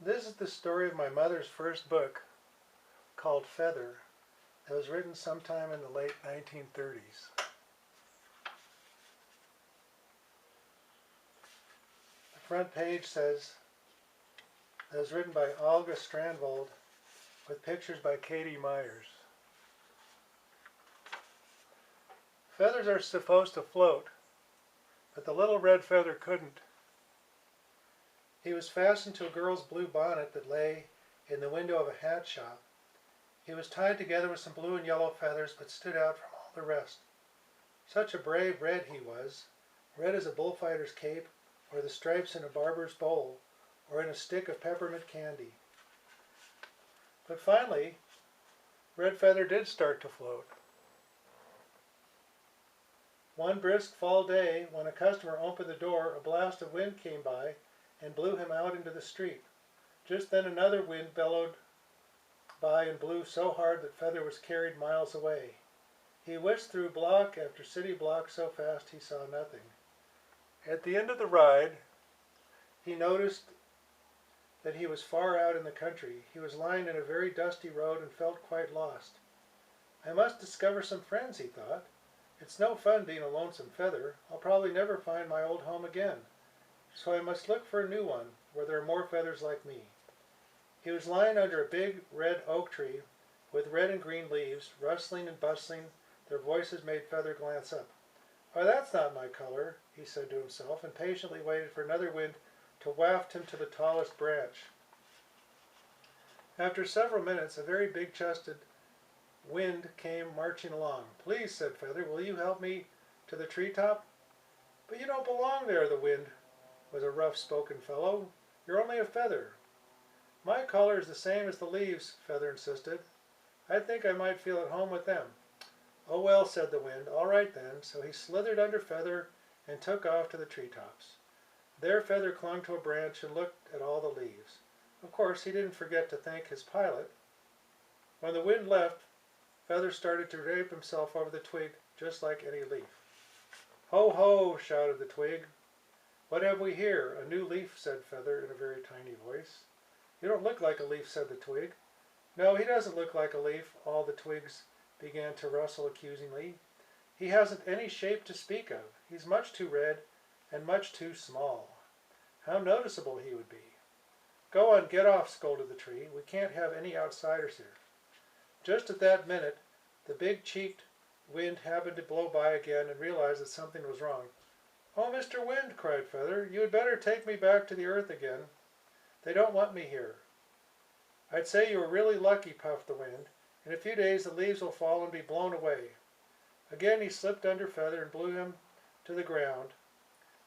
This is the story of my mother's first book called Feather. It was written sometime in the late 1930s. The front page says it was written by Olga Strandvold with pictures by Katie Myers. Feathers are supposed to float, but the little red feather couldn't. He was fastened to a girl's blue bonnet that lay in the window of a hat shop. He was tied together with some blue and yellow feathers, but stood out from all the rest. Such a brave red he was, red as a bullfighter's cape, or the stripes in a barber's bowl, or in a stick of peppermint candy. But finally, Red Feather did start to float. One brisk fall day, when a customer opened the door, a blast of wind came by and blew him out into the street. Just then another wind bellowed by and blew so hard that Feather was carried miles away. He whisked through block after city block so fast he saw nothing. At the end of the ride, he noticed that he was far out in the country. He was lying in a very dusty road and felt quite lost. I must discover some friends, he thought. It's no fun being a lonesome feather. I'll probably never find my old home again. So I must look for a new one, where there are more feathers like me. He was lying under a big red oak tree with red and green leaves, rustling and bustling. Their voices made Feather glance up. "Why, that's not my color," he said to himself, and patiently waited for another wind to waft him to the tallest branch. After several minutes, a very big-chested wind came marching along. "Please," said Feather, "will you help me to the treetop?" "But you don't belong there," the wind was a rough-spoken fellow. "You're only a feather." "My color is the same as the leaves," Feather insisted. "I think I might feel at home with them." "Oh well," said the wind, "all right then." So he slithered under Feather and took off to the treetops. There Feather clung to a branch and looked at all the leaves. Of course, he didn't forget to thank his pilot. When the wind left, Feather started to drape himself over the twig just like any leaf. "Ho, ho!" shouted the twig. "What have we here? A new leaf," said Feather in a very tiny voice. "You don't look like a leaf," said the twig. "No, he doesn't look like a leaf." All the twigs began to rustle accusingly. "He hasn't any shape to speak of. He's much too red and much too small. How noticeable he would be." "Go on, get off," scolded the tree. "We can't have any outsiders here." Just at that minute, the big-cheeked wind happened to blow by again and realized that something was wrong. "Oh, Mr. Wind," cried Feather, "you had better take me back to the earth again. They don't want me here." "I'd say you were really lucky," puffed the wind. "In a few days the leaves will fall and be blown away." Again he slipped under Feather and blew him to the ground,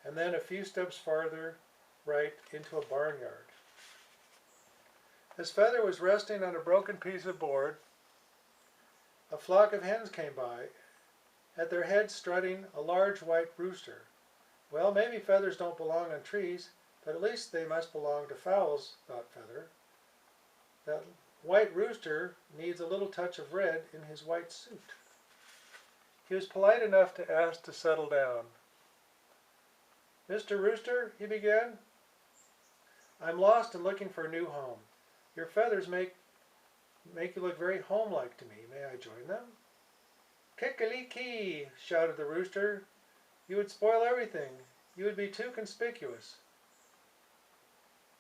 and then a few steps farther right into a barnyard. As Feather was resting on a broken piece of board, a flock of hens came by, at their head strutting a large white rooster. "Well, maybe feathers don't belong on trees, but at least they must belong to fowls," thought Feather. "That white rooster needs a little touch of red in his white suit." He was polite enough to ask to settle down. "Mr. Rooster," he began, "I'm lost and looking for a new home. Your feathers make you look very homelike to me. May I join them?" "Kick-a-lee-kee!" shouted the rooster. "You would spoil everything. You would be too conspicuous."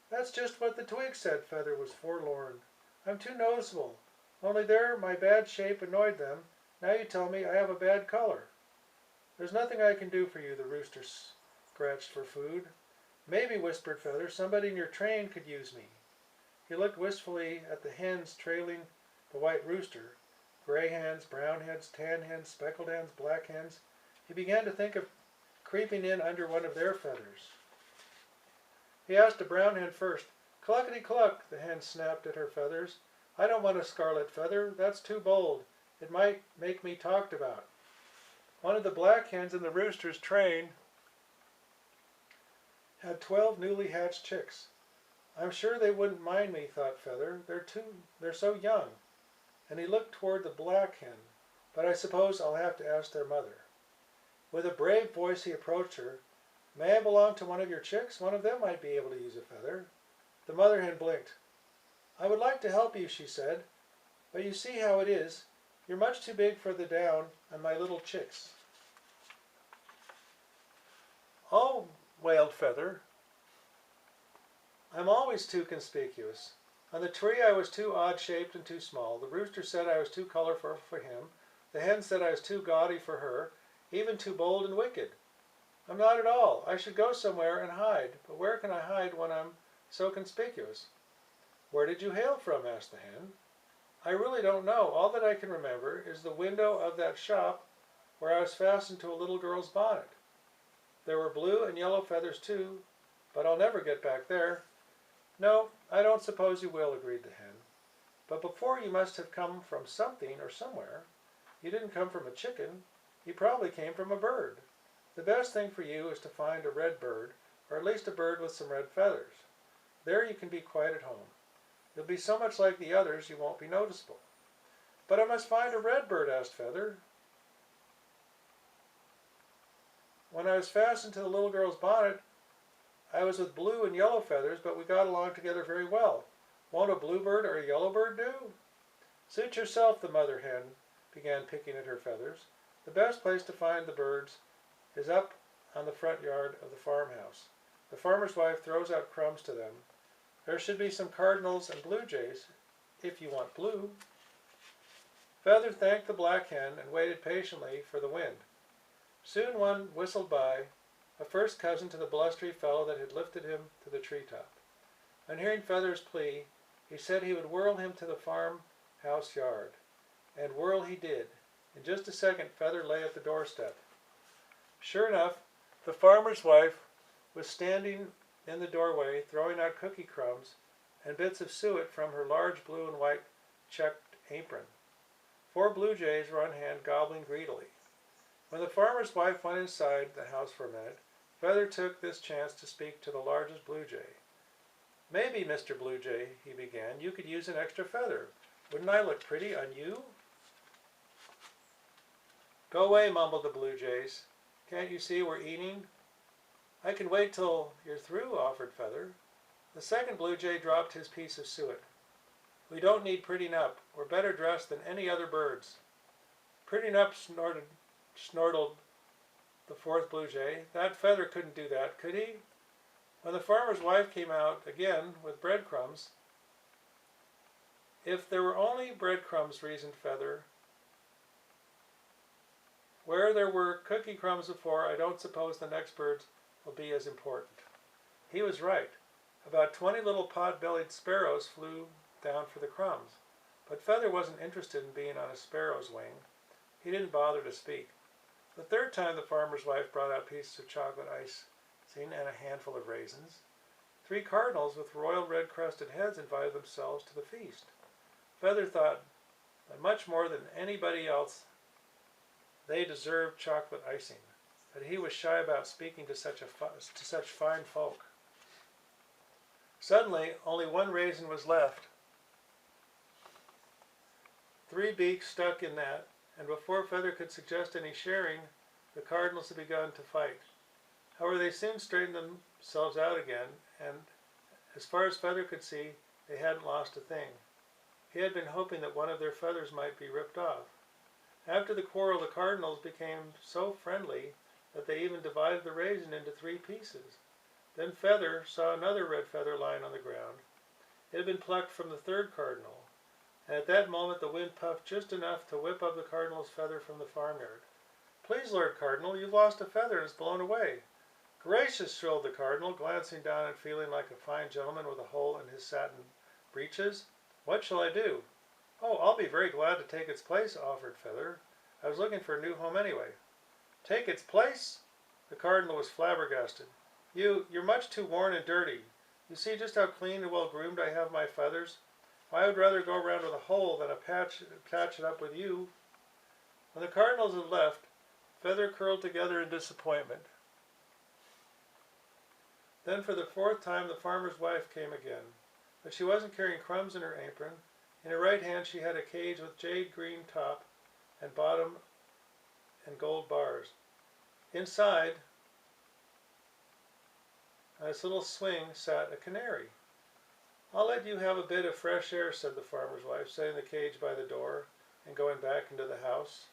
"That's just what the twigs said." Feather was forlorn. "I'm too noticeable. Only there my bad shape annoyed them. Now you tell me I have a bad color." "There's nothing I can do for you," the rooster scratched for food. "Maybe," whispered Feather, "somebody in your train could use me." He looked wistfully at the hens trailing the white rooster. Gray hens, brown hens, tan hens, speckled hens, black hens. He began to think of creeping in under one of their feathers. He asked a brown hen first. "Cluckety-cluck," the hen snapped at her feathers. "I don't want a scarlet feather. That's too bold. It might make me talked about." One of the black hens in the rooster's train had 12 newly hatched chicks. "I'm sure they wouldn't mind me," thought Feather. They're so young." And he looked toward the black hen. "But I suppose I'll have to ask their mother." With a brave voice he approached her. "May I belong to one of your chicks? One of them might be able to use a feather." The mother hen blinked. "I would like to help you," she said, "but you see how it is. You're much too big for the down on my little chicks." "Oh," wailed Feather, "I'm always too conspicuous. On the tree I was too odd-shaped and too small. The rooster said I was too colorful for him. The hen said I was too gaudy for her, even too bold and wicked. I'm not at all. I should go somewhere and hide, but where can I hide when I'm so conspicuous?" "Where did you hail from?" asked the hen. "I really don't know. All that I can remember is the window of that shop where I was fastened to a little girl's bonnet. There were blue and yellow feathers too, but I'll never get back there." "No, I don't suppose you will," agreed the hen. "But before you must have come from something or somewhere. You didn't come from a chicken. You probably came from a bird. The best thing for you is to find a red bird, or at least a bird with some red feathers. There you can be quite at home. You'll be so much like the others you won't be noticeable." "But I must find a red bird," asked Feather. "When I was fastened to the little girl's bonnet, I was with blue and yellow feathers, but we got along together very well. Won't a bluebird or a yellowbird do?" "Suit yourself," the mother hen began picking at her feathers. "The best place to find the birds is up on the front yard of the farmhouse. The farmer's wife throws out crumbs to them. There should be some cardinals and blue jays, if you want blue." Feather thanked the black hen and waited patiently for the wind. Soon one whistled by, a first cousin to the blustery fellow that had lifted him to the treetop. On hearing Feather's plea, he said he would whirl him to the farmhouse yard. And whirl he did. In just a second Feather lay at the doorstep. Sure enough, the farmer's wife was standing in the doorway, throwing out cookie crumbs and bits of suet from her large blue and white checked apron. 4 blue jays were on hand, gobbling greedily. When the farmer's wife went inside the house for a minute, Feather took this chance to speak to the largest blue jay. "Maybe, Mr. Blue Jay," he began, "you could use an extra feather. Wouldn't I look pretty on you?" "Go away," mumbled the blue jays. "Can't you see we're eating?" "I can wait till you're through," offered Feather. The second blue jay dropped his piece of suet. "We don't need prettying up. We're better dressed than any other birds." "Prettying up," snortled the fourth blue jay. "That Feather couldn't do that, could he?" When the farmer's wife came out again with breadcrumbs, "If there were only breadcrumbs," reasoned Feather. "Where there were cookie crumbs before, I don't suppose the next birds will be as important." He was right. About 20 little pot-bellied sparrows flew down for the crumbs, but Feather wasn't interested in being on a sparrow's wing. He didn't bother to speak. The third time the farmer's wife brought out pieces of chocolate icing and a handful of raisins. 3 cardinals with royal red-crusted heads invited themselves to the feast. Feather thought that much more than anybody else they deserved chocolate icing, but he was shy about speaking to such fine folk. Suddenly, only 1 raisin was left. 3 beaks stuck in that, and before Feather could suggest any sharing, the cardinals had begun to fight. However, they soon straightened themselves out again, and as far as Feather could see, they hadn't lost a thing. He had been hoping that one of their feathers might be ripped off. After the quarrel, the cardinals became so friendly that they even divided the raisin into 3 pieces. Then Feather saw another red feather lying on the ground. It had been plucked from the 3rd cardinal, and at that moment the wind puffed just enough to whip up the cardinal's feather from the farmyard. "Please, Lord Cardinal, you've lost a feather and it's blown away." "Gracious!" shrilled the cardinal, glancing down and feeling like a fine gentleman with a hole in his satin breeches. "What shall I do?" "Oh, I'll be very glad to take its place," offered Feather. "I was looking for a new home anyway." "Take its place?" The cardinal was flabbergasted. You're much too worn and dirty. You see just how clean and well groomed I have my feathers. Why, I would rather go around with a hole than patch it up with you." When the cardinals had left, Feather curled together in disappointment. Then for the 4th time the farmer's wife came again, but she wasn't carrying crumbs in her apron. In her right hand she had a cage with jade green top and bottom and gold bars. Inside, on its little swing, sat a canary. I'll let you have a bit of fresh air, said the farmer's wife, setting the cage by the door and going back into the house.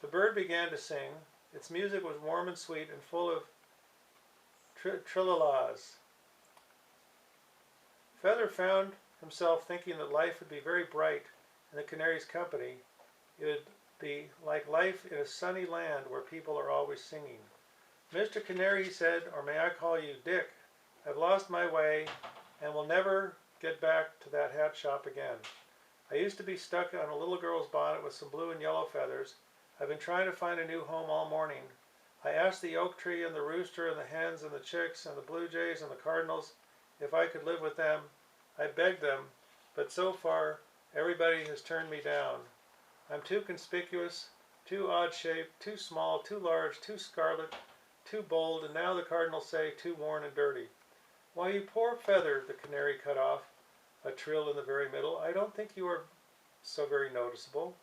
The bird began to sing. Its music was warm and sweet and full of trillalas. Feather found himself thinking that life would be very bright in the canary's company. It would be like life in a sunny land where people are always singing. Mr. Canary, he said, or may I call you Dick, I've lost my way and will never get back to that hat shop again. I used to be stuck on a little girl's bonnet with some blue and yellow feathers. I've been trying to find a new home all morning. I asked the oak tree and the rooster and the hens and the chicks and the blue jays and the cardinals if I could live with them. I begged them, but so far everybody has turned me down. I'm too conspicuous, too odd-shaped, too small, too large, too scarlet, too bold, and now the cardinals say too worn and dirty. Why, you poor feather, the canary cut off a trill in the very middle. I don't think you are so very noticeable.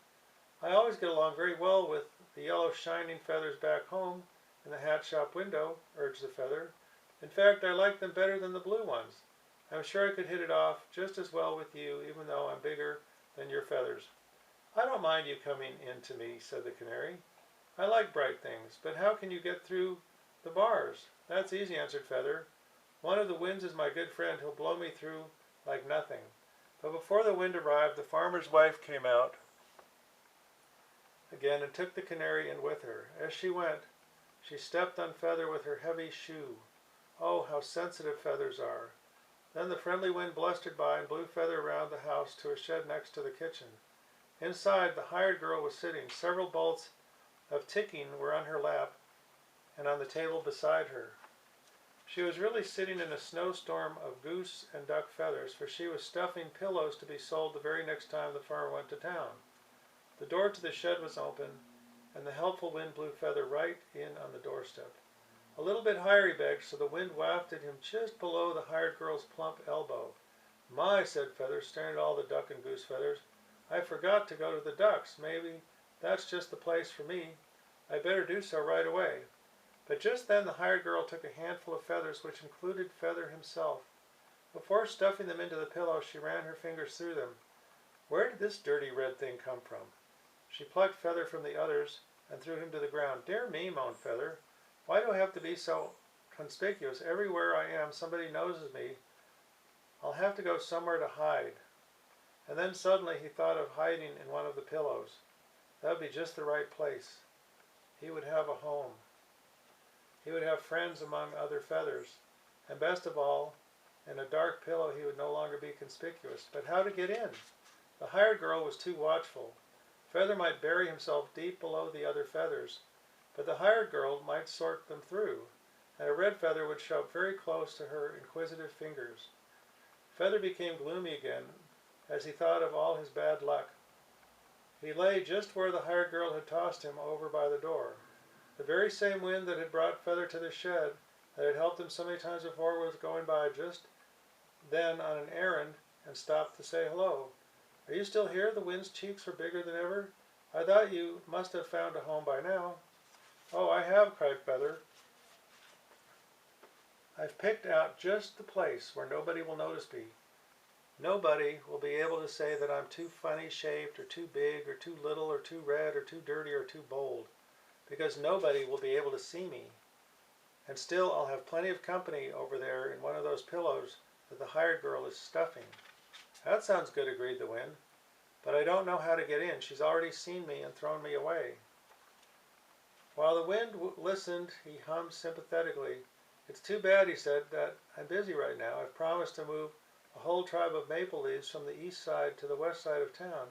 I always get along very well with the yellow shining feathers back home in the hat shop window, urged the feather. In fact, I like them better than the blue ones. I'm sure I could hit it off just as well with you, even though I'm bigger than your feathers. I don't mind you coming in to me, said the canary. I like bright things, but how can you get through the bars? That's easy, answered Feather. One of the winds is my good friend. He'll blow me through like nothing. But before the wind arrived, the farmer's wife came out again and took the canary in with her. As she went, she stepped on Feather with her heavy shoe. Oh, how sensitive feathers are. Then the friendly wind blustered by and blew Feather around the house to a shed next to the kitchen. Inside, the hired girl was sitting. Several bolts of ticking were on her lap and on the table beside her. She was really sitting in a snowstorm of goose and duck feathers, for she was stuffing pillows to be sold the very next time the farmer went to town. The door to the shed was open, and the helpful wind blew Feather right in on the doorstep. A little bit higher, he begged, so the wind wafted him just below the hired girl's plump elbow. My, said Feather, staring at all the duck and goose feathers, I forgot to go to the ducks. Maybe that's just the place for me. I better do so right away. But just then the hired girl took a handful of feathers, which included Feather himself. Before stuffing them into the pillow, she ran her fingers through them. Where did this dirty red thing come from? She plucked Feather from the others and threw him to the ground. Dear me, moaned Feather. Why do I have to be so conspicuous? Everywhere I am, somebody notices me. I'll have to go somewhere to hide. And then suddenly he thought of hiding in one of the pillows. That would be just the right place. He would have a home. He would have friends among other feathers. And best of all, in a dark pillow he would no longer be conspicuous. But how to get in? The hired girl was too watchful. Feather might bury himself deep below the other feathers, but the hired girl might sort them through, and a red feather would show up very close to her inquisitive fingers. Feather became gloomy again as he thought of all his bad luck. He lay just where the hired girl had tossed him over by the door. The very same wind that had brought Feather to the shed, that had helped him so many times before, was going by just then on an errand and stopped to say hello. Are you still here? The wind's cheeks were bigger than ever. I thought you must have found a home by now. Oh, I have, cried Feather. I've picked out just the place where nobody will notice me. Nobody will be able to say that I'm too funny shaped or too big or too little or too red or too dirty or too bold, because nobody will be able to see me. And still I'll have plenty of company over there in one of those pillows that the hired girl is stuffing. That sounds good, agreed the wind, but I don't know how to get in. She's already seen me and thrown me away. While the wind listened, he hummed sympathetically. It's too bad, he said, that I'm busy right now. I've promised to move a whole tribe of maple leaves from the east side to the west side of town.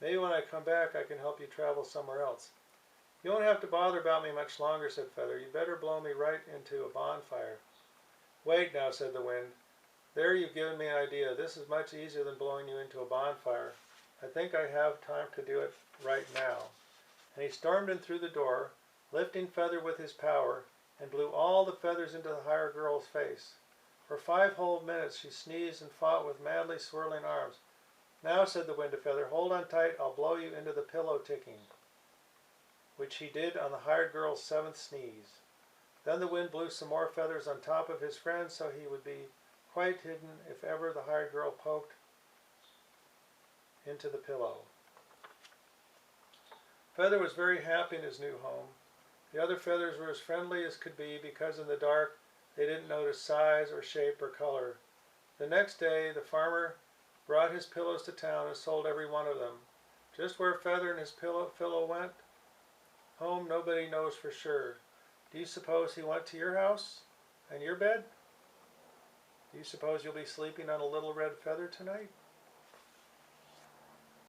Maybe when I come back I can help you travel somewhere else. You won't have to bother about me much longer, said Feather. You better blow me right into a bonfire. Wait now, said the wind. There, you've given me an idea. This is much easier than blowing you into a bonfire. I think I have time to do it right now. And he stormed in through the door, lifting Feather with his power, and blew all the feathers into the hired girl's face. For 5 whole minutes she sneezed and fought with madly swirling arms. Now, said the wind to Feather, hold on tight, I'll blow you into the pillow ticking, which he did on the hired girl's 7th sneeze. Then the wind blew some more feathers on top of his friend, so he would be quite hidden if ever the hired girl poked into the pillow. Feather was very happy in his new home. The other feathers were as friendly as could be because in the dark they didn't notice size or shape or color. The next day the farmer brought his pillows to town and sold every one of them. Just where Feather and his pillow went home nobody knows for sure. Do you suppose he went to your house and your bed? Do you suppose you'll be sleeping on a little red feather tonight?